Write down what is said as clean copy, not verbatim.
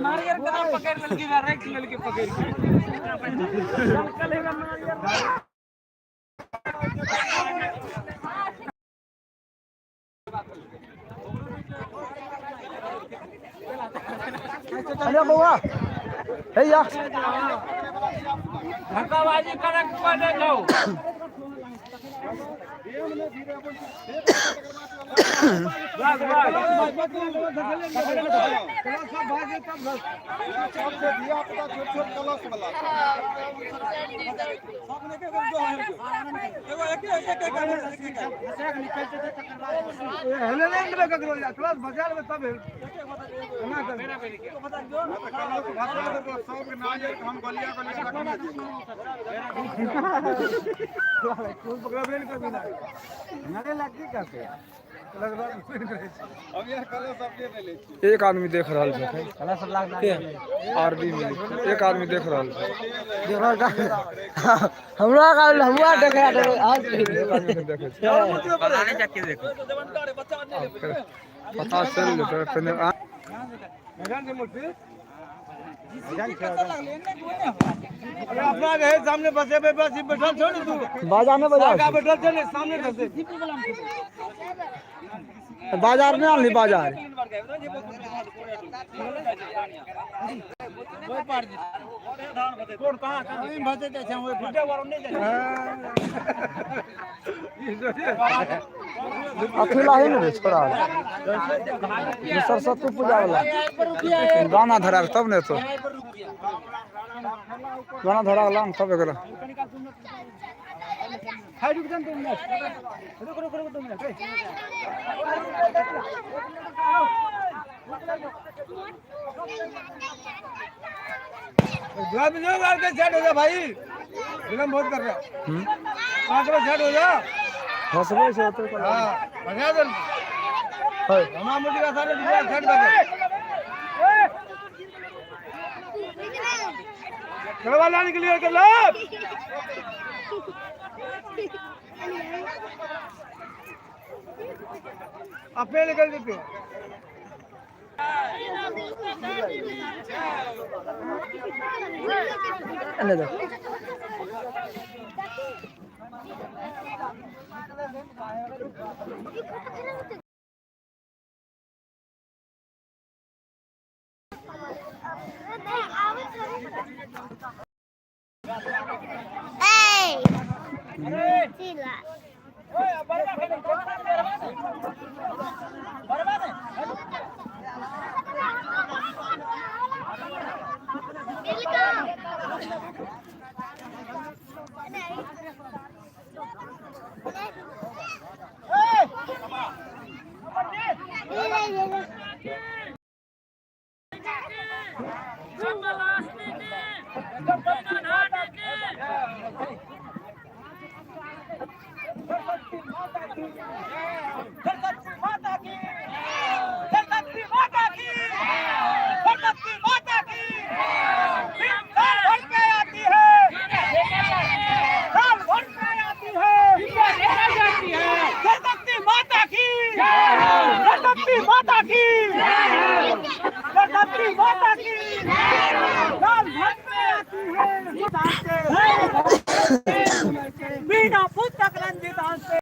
नारियल का पकड़ मिल गया रेक्स मिल के पकड़ चलेगा नारियल अरे बउआ हे या धक्काबाजी करक पड़े जाओ भाग भाग सबसे दिया पता छोट छोट कलश वाला हेलेंड में ककरो जा क्लास बाजार में तब ना कर कलश भाषा तो सब के नारियल हम गलिया गलिया रखने कोई पकड़ा नहीं कर बिना नारे लगी कैसे लग रहा अब ये कलश सब दे ले एक आदमी देख रहा है कलश सब लाग आरबी में एक आदमी देख रहा है देखो हमरा का हुआ देख रहा है आज देखे बनाने जाके देखो पता चल लेते पहले मैदान से मुझसे अरे अपना रहे सामने बसे पे बस बैठल छोड़ तू बाजार में बाजार का बैठल चले सामने बसे बाजार में आली बाजार कोड कहां कहीं भसे के छे ओए फटे वाला नहीं जाए अकेला है ना छोड़ा ये सरस्वती पूजा वाला गाना धरा तब ने तो गाना धरा लाम तब एकरा हाय रुक जा तुम रुक रुक रुक तुम जवाब दो बार के सेट हो जा भाई विलंब बहुत कर रहे हो आगे सेट हो जा हंसबे से होते हां बढ़िया दल हाय हमारा मुझे का सारे दिया सेट कर दे चलवा लाने के लिए कर लो अपने निकल देते बिना पुस्तक रंजित से